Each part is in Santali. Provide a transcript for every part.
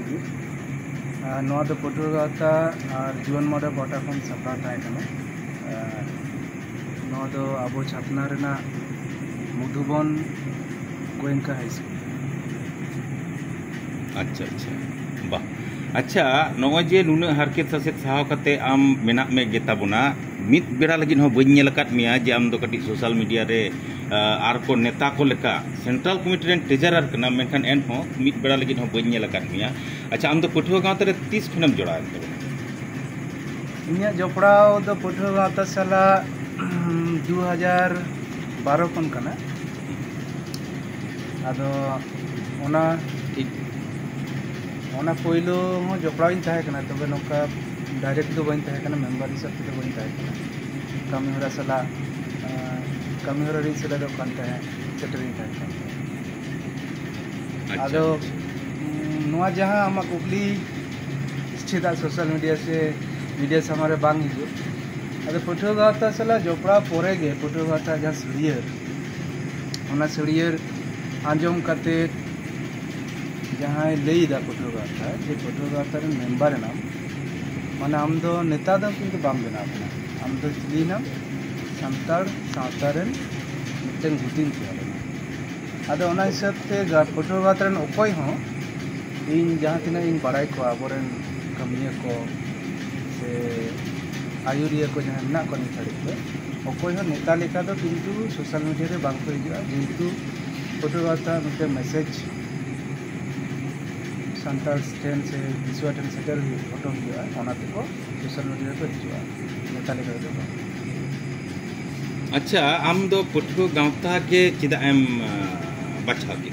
ᱜᱮ ᱱᱚᱣᱟ ᱫᱚ ᱯᱟᱹᱴᱷᱩᱣᱟᱹ ᱜᱟᱶᱛᱟ ᱟᱨ ᱡᱩᱣᱟᱹᱱ ᱢᱚᱰᱮᱞ ᱯᱟᱦᱴᱟ ᱠᱷᱚᱱ ᱥᱟᱯᱲᱟᱣ ᱛᱟᱦᱮᱸ ᱠᱟᱱᱟ। ᱱᱚᱣᱟ ᱫᱚ ᱟᱵᱚ ᱪᱷᱟᱛᱱᱟ ᱨᱮᱱᱟᱜ ᱢᱚᱫᱷᱩᱵᱚᱱ गोयनका हाई स्कूल। अच्छा अच्छा बा अच्छा नॉय जे नुना हारकेत सासेत साहाव कते आम मेना में गेताबोना मित बेड़ा लगिन हो बइन नेलकात मिया जे आम दो कटी सोशल मीडिया रे आर को नेता को लेका सेंट्रल कमिटी रेन ट्रेजरर कना मेनखान एन हो मित बेड़ा लगिन हो बइन नेलकात मिया अच्छा आम दो पठुआ गांव रे 30 खनम जोड़ा एन इन्या जोपड़ाव दो पठुआ गाᱶता साला 2012 खन कना आदो ओना ठीक ओना पहिलो हो जोपड़ाव इन ताहे कना तबे नोका डायरेक्ट दो बइन ताहे कना मेंबर हिसाब ते बइन ताहे कना कमी हरा साला कमी हरा रि सेला दो कान ताहे सेटरिंग ताहे कना आदो नोआ जहां आमा कुकली स्थित सोशल मीडिया से हमारे बांग हिजु आदो पठुआ गाᱶता साला जोपड़ा पोरे गे पठुआ गाᱶता जहां सड़ियर ओना सड़ियर आंजम करते जहाँ लैदा पठुआ गाᱶता जे पठुआ गाᱶता रे मेंबर नाम माने आम दो नेता दो किंतु बाम बेना बना आम दो चिली नाम संताड़ सावता रेन मिटन गुटिन किया आदो ओना हिसाब ते पठुआ गाᱶता रेन ओकोय हो इन जहाँ तिना इन बड़ाई को आबोरेन कमिया को से आयुरिया को जहाँ ना को निथाड़ी पे ओकोय हो नेता लेका दो किंतु सोशल मीडिया रे बांग को हिजुआ जेतु पठुआ गाᱶता मिटे मैसेज संताल स्टैंड से दिसवा टेन सेटल फोटो हुआ ओनाते को सोशल मीडिया पे हिजुआ नेता लेका दो अच्छा आम दो पठुआ गाᱶता के चिदा एम बाछा के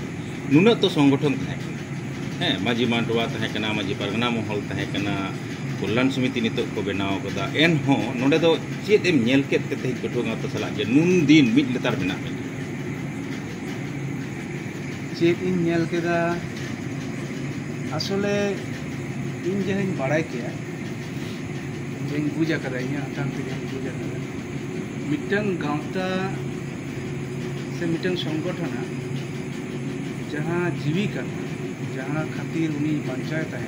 नुना तो संगठन थाहे हैं माजी मांडवा थाहे कना माजी परगना महल थाहे कना कल्याण समिति नितो को बनाव कदा एन हो नोडे दो चेद एम नेल केत ते पठुआ गाᱶता सला जे नुन दिन मिद लेतार बना में चेद इन नेल केदा आसले इन जहन बड़ाई के जेन बुझा करा इन आतां ते बुझा करा मिटन गाᱶता से मिटन संगठन जहां जीविका जहां खातिर उनी पंचायत है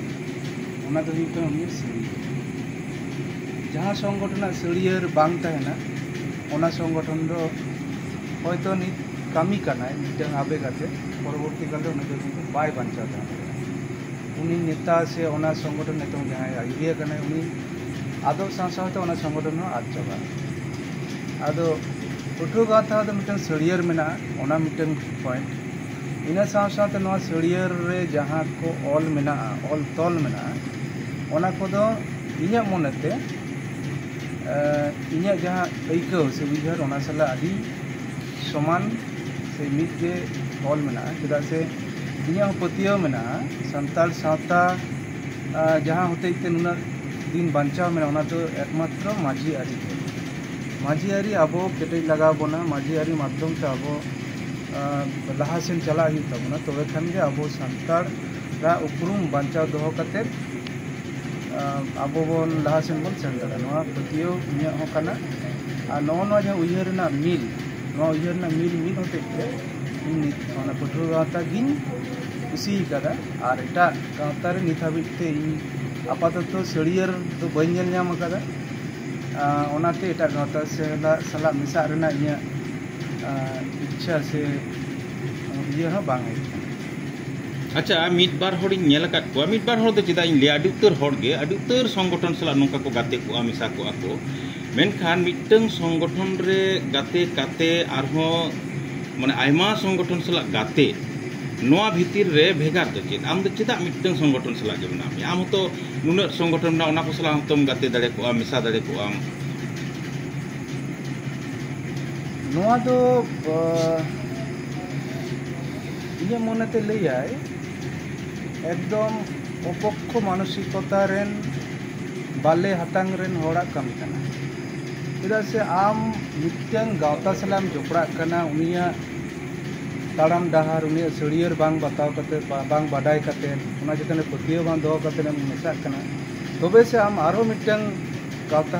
ओना दो हुई उनी सड़ियर जहां संगठन सड़ियर बांग तहना ओना संगठन दो होयतो नि कामी करना मिटन आबे काते परवर्ती काले उनी दो बाय पंचायत उनी नेता से ओना संगठन नेता जहां आयुरिया कना उनी आदो साथ ओना संगठन आद चाबा आदो पठुआ गाᱶता दो मिटन सड़ियर मेना ओना मिटन पॉइंट इना साथ नोआ सड़ियर रे जहां को ऑल मेना ऑल तॉल मेना ओना को दो इन्या मोनेते इन्या जहां ऐको से उइहर ओना साला आदि समान से मिट जे ऑल मेना चेदा से इन्या पतियो मेना संताल सावता जहां होते इते नुना दिन बांचाव मेना ओना तो एकमात्र माझी आरी आबो केटे लगा बोना माझी आरी माध्यम से आबो लहासेन चला ही तबना तबे खान गे आबो संताल रा उपरुम बांचाव दोहो कते आबो बोन लहासेन बोन सेन दाड़ा नोआ पतियो इन्या हो कना आ नो जहां उइहर ना मिल नोआ उइहर ना मिल होते ते इन ओना पठुआ गाᱶता गिन कुसी कदा और एटा गाᱶता रे नित हाबिते इन आपाततो सड़ियर तो बइन नेल नाम कदा ओनाते एटा गाᱶता से सला मिसा रेना इन्या इच्छा से ये हा बांग अच्छा मिट बार होड़ी नेल काट को मिट बार होड़ दो चिदा इन ले अडि उत्तर संगठन सला नोका को गाते को मिसा को आको मेनखान मिटंग संगठन रे गाते काते आरहो माने आयमा संगठन सला गाते नोआ भीतिर रे भेगार दो चेद आम दो चिदा मिटंग संगठन सला जे बना आम तो नुना संगठन ना ओना को सला तुम गाते दाड़े को मिसा दाड़े को आम नोआ दो इन्या मोनेते लैयाय एकदम अपक्ष मानसिकता रेन बाले हतांग रेन होड़ा कमी कना चेदा से आम मिटन गाᱶता सलाम जोपड़ा कना उनिया ताड़ाम डहार उनिया सड़ियर बांग बताव कते बांग बाडाय कते ओना जतने पतियो बांग दोहो कते मेसा कना तबे से आम आरो मिटन गाᱶता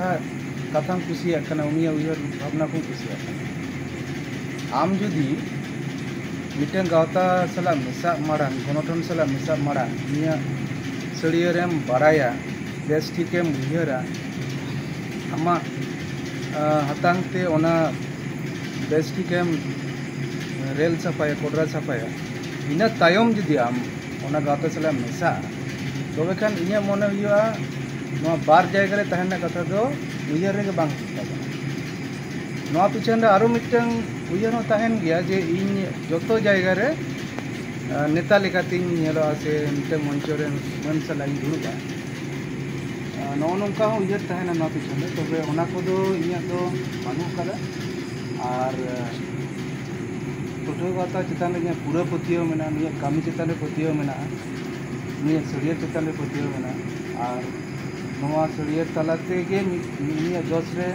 कथाम कुसिया कना उनिया उइहर भावना को कुसिया कना आम जुदी मिटन गाᱶता सला मिसा माड़ा गणठन सला मिसा माड़ा निया सड़ियरेम बाराया बेस ठीकेम उयहरा आमा हतांगते ओना बेस ठीकेम रेल साफाया कोडरा साफाया इना तायम जुदी आम ओना गावता सला मेसा तबे खान इया मने हुआ नोआ बार जायगा रे तहना कथा दो उयहर रे बांग ताबना नोआ पिछन रे आरो मिटन उयहर हो तहन गया जे इन जतो जायगा रे नेता लेकातिन नेलो से मिटन मंच रे मन सला दुरुबा नो नोंका हो उयहर तहना नोआ पिछन रे तबे ओना कोदो इया दो बानु कदा और पठो गाता चितान रे पूरा पतियो मेना निया कामी चितान रे पतियो मेना निया सड़ियर चितान रे पतियो मेना और नोआ सड़ियर तलाते के निया जोस रे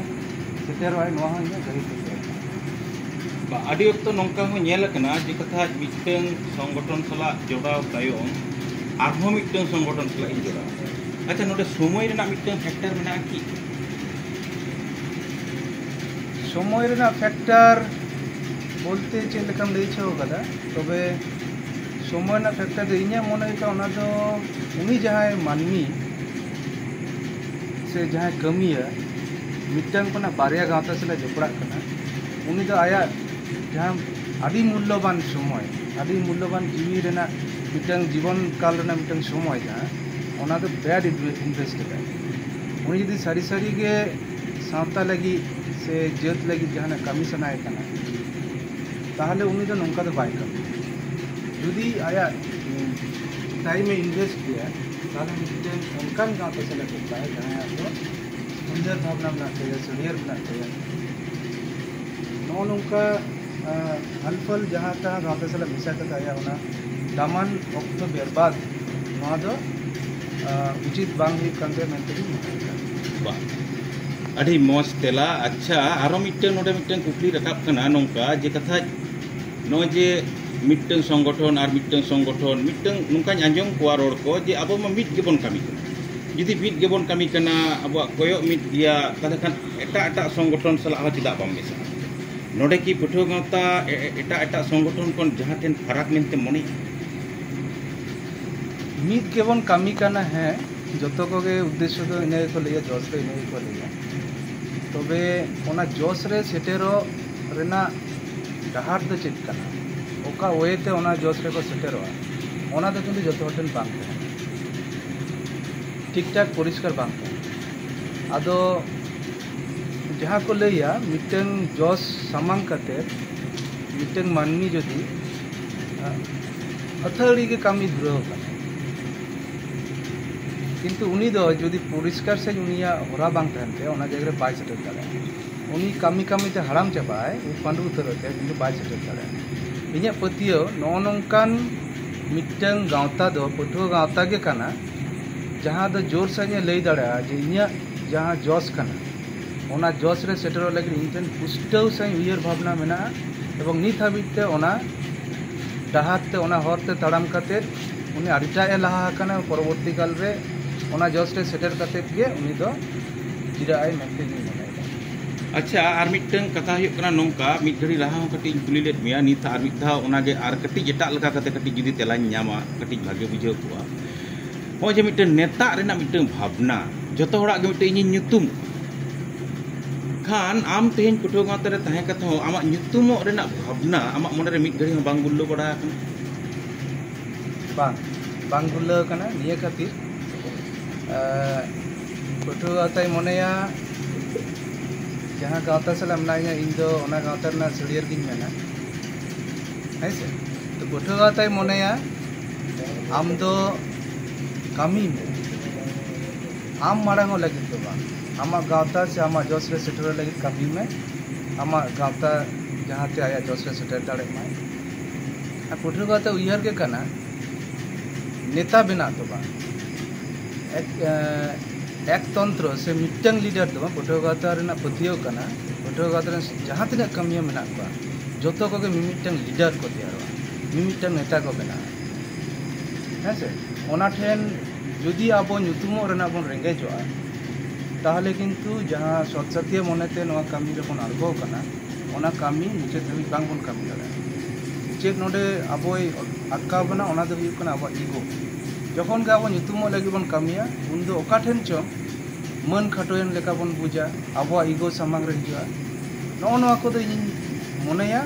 सेटर वाय नोआ हो गरी पतियो आदि वक्त नौका हो नेल कना जे कथा मिटन संगठन सला जोड़ाव तायम आरहो मिटन संगठन सला जोड़ाव अच्छा नोडे समय रेना मिटन फैक्टर मेना की समय रेना फैक्टर बोलते चेक लेकम लई छो कदा तबे समय ना फैक्टर दे इन्या मने का ओना दो उनी जहाय मानमी से जहाय कमिया मिटन कोना बारिया गावता सला जोपड़ा कना उनी दो आया जहां आदि मूल्यवान समय आदि मूल्यवान जीवी रेना मिटन जीवन काल रेना मिटन समय जहां ओना दो बैड इन्वेस्ट है उनी जदी सारी सारी के सावता लगी से जेत लगी जहां कमी सनाय कना ताहले उनी दो नौका दो बाय कम जुदी आया टाइम में इन्वेस्ट किया ताहले मिटन उनकान गावता सला करता है जहां तो सुंदर भावना बना चाहिए सड़ियर बना चाहिए नो नौका हलफल जहाँ तहाँ गाँव सला मिसा कता आया होना दामन वक्त बर्बाद नोआ दो उचित बांग हुई कंदे मेंते भी बा अड़ी मौज तेला अच्छा आरो मिटन नोडे मिटन कुकली रकाब कना नौका जे कथा नो जे मिटन संगठन और मिटन संगठन मिटन नुका आंजम कोआ रोड को जे अब मिट गेबन कमी कना जुदी मिट गेबन कमी कना अब कोयो मिट गया ताले खान एटा एटा संगठन सला आ चिदा बाम मिसा नोडे की पठो गावता एटा एटा संगठन कोन जहां ठेन फरक मेनते मने मीत केवन कमी करना है जतो को के उद्देश्य तो इने को लिया जोश रे इने को लिया तबे ओना जोश रे सेटेरो रेना डहार दो चेक करना ओका ओएते ओना जोश रे को सेटेरो ओना तो किंतु जतो हटन बांग ठीक ठाक परिष्कार बांग आदो जहाँ को लिया मिटन जोश सामांग करते मिटन माननी जदि अथड़ी के कामी धुराव का किंतु उनी दो जदि परिष्कार से उनिया हरा बांग तहनते ओना जगह बाय सेटर दाड़ा उनी कामी कामी ते हराम चाबाय पांडु उतरते किंतु बाय सेटर दाड़ा इन्या पतियो नो नोंकान मिटन गावता दो पठो गावता के काना जहाँ दो जोर से लई दाड़ा जे इन्या जहाँ जोश काना ओना जोश रे सेटर लगे इंटन पुष्टव से उयर भावना मेना एवं नित हाबिते ओना डाहाते ओना हरते ताड़ाम काते उनी आडिटा ए लहा काना परवर्ती काल रे ओना जोश रे सेटर काते के उनी दो जिराय मेंते नि मनाय अच्छा आर मिटन कथा हुई कना नोंका मिट घड़ी लहा हो कटी कुली लेट मिया नित आर मिट धा ओना गे आर कटी एटा लगा काते कटी जुदी तेलाñ ᱧᱟᱢᱟ कटी भागे बुझाव कोआ हो जे मिटन नेता रेना मिटन भावना जतो हड़ा गे मिटन इन nyutum खान आम तेहन पठो गाँव रे तहे कथा हो आमा nyutumo रेना भावना आमा मोने रे मिट घड़ी हो बांग बुल्लो बड़ा बांग बुल्लो कना निया खातिर पठो गाताय मोनेया जहाँ गाँवता सला मनाया इन दो ओना गाँवता ना सड़ियर गिन मेना ऐसे तो पठो गाताय मोनेया आम दो कामी में आम मारांगो लगी तो बा आमा गाँवता से आमा जोश रे सेटर लगी कामी में आमा गाँवता जहाँ ते आया जोश रे सेटर दाड़े में आ पठो गाता उयहर के कना नेता बना तो बा एक तंत्र से मिटन लीडर तो पठो गाता रेना पतियो कना पठो गाता रे जहाँ तिना कमिया मेना को जोतो को के मिमिटन लीडर को तैयार मिमिटन नेता को बना है से ओना ठेन जुदी आबो nyutumo रेना बन रेंगेजोआ ताहले किंतु जहाँ सत्सत्य मनेते नोआ कामी रे बन आरगो कना ओना कामी मुचे धबी बांग बन कामी दाड़ा चेक नोडे आबोय अटका बना ओना दो हुयुग कना आबो ईगो जखन गे अब ᱧᱩᱛᱩᱢᱚᱜ लगी बन कमिया उन दो ओका ठेन चो मन खाटोयन लेका बन बुझा अब इगो सामांग रे हिजुआ नौ नवा को दो इन मोनेया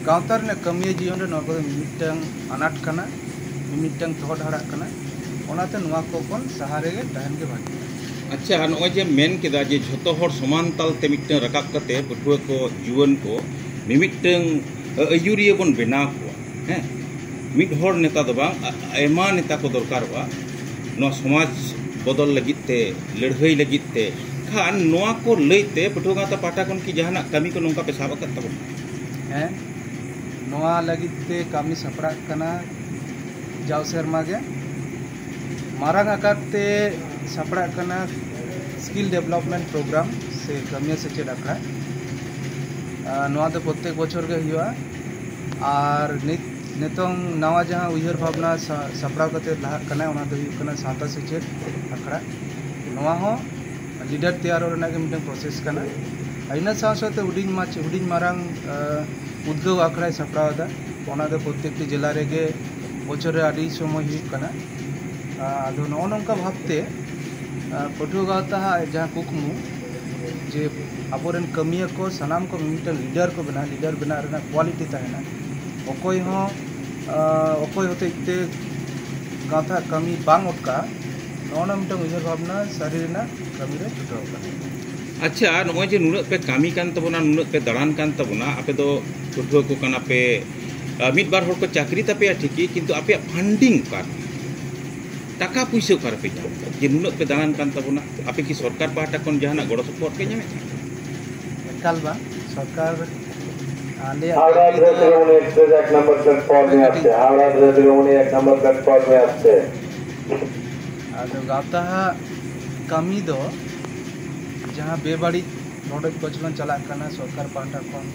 गावता रे कमिया जीवन रे नवा को दो मिमिटंग अनाट कना मिमिटंग तोड़ हड़ा कना ओनाते नवा को बन सहारे गे तहन के भागी। अच्छा नॉय जे मेन केदा जे झोतो हर समान ताल ते मिटन रकाब कते पटुआ को जुवन को मिमिटंग अयुरिया बन बेना को हैं मिट हर नेता दो बांग एमा नेता को दरकारवा नो समाज बदल लगिते लड़हई लगिते खान नोआ को लईते पटुआ गाता पाटा कोन की जहाना कमी को नोंका पे साबा करता बन हैं नोआ लगिते कमी सपड़ा कना जाव शर्मा गे मारांग आकाते सपड़ा कना स्किल डेवलपमेंट प्रोग्राम से कमिया से चेड आखड़ा नोआ दो प्रत्येक बछर गे हुआ और नितों नवा जहाँ उहर भावना सपड़ा करते लहा कना ओना दो हुई कना साता से चेड आखड़ा नोआ हो लीडर तैयार होना के मिटन प्रोसेस कना आइना साथ हुडिंग मारांग उद्योग आखड़ा सपड़ा दा ओना दो प्रत्येक जिला रे गे बछर रे आदि समय हुई कना आदो नौ नौका भावते पटुआ गावता जहाँ कुकमु जे आबोरेन कमिया को सनाम को मिटन लीडर को बना रेना क्वालिटी तहना अकोय होते इते गावता कमी बांग उठका नौना मिटन उहर भावना सारी रेना कमी रे छुटाव कना। अच्छा नॉय जे नुन पे कामी कान तबना नुन पे दड़ान कान तबना आपे दो पटुआ को कना पे मिट बार हर को चाकरी तपे ठीकी किंतु आपे फंडिंग का टाका पुइसे कर पे जे नुन पे दान कान तबना आपे की सरकार पाहटा कोन जहाना गड़ो सपोर्ट पे जामे एकाल बा सरकार आले हावड़ा द्रव्यमणि एक्सप्रेस एक नंबर प्लेटफॉर्म में आते हावड़ा द्रव्यमणि एक नंबर प्लेटफॉर्म में आते आदो गावता कमी दो जहाँ बेबाड़ी नोडज बचलन चला कना सरकार पाहटा कोन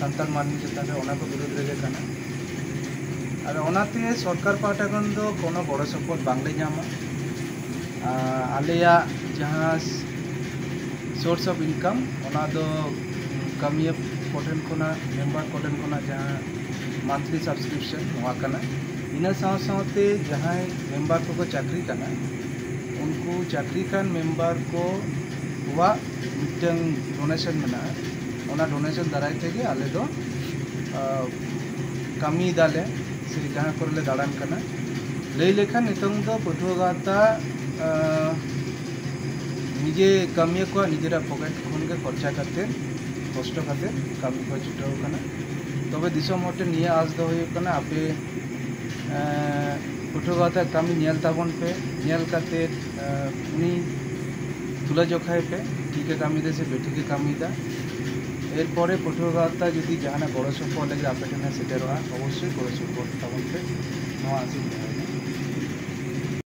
संतान माननी चेतान रे ओना को विरोध रे कना और ओनाते सरकार पाहटा खन दो कोनो बड़ो सपोर्ट बांगले नामा आलेया जहाँ सोर्स ऑफ इनकम ओना दो कमिया कोटेन कोना मेंबर कोटेन कोना जहाँ मंथली सब्सक्रिप्शन हुआ कना इना साथे जहाँ मेंबर को चाकरी कना उनको चाकरी कान मेंबर को हुआ मिटन डोनेशन मना ओना डोनेशन दाराय तेगे आले दो कमी दाले से जहाँ करले दाड़ान कना लई लेखा नितंग दो पटुआ गावता निजे कमिया को निजेरा पॉकेट खुन के खर्चा करते कष्ट करते कमी को छुटाव कना तबे दिसम होटे निया आज दो हुई कना आपे पटुआ गावता कमी नेल ताबन पे नेल करते उनी तुला जोखाय पे ठीक है कमी दे से बेटी के कमी दा एरपरे पटुआ गावता जुदी जहाना गड़ो सपोर्ट लगे आपे ठेना सेटेरवा अवश्य गड़ो सपोर्ट ताबन पे नवा आसी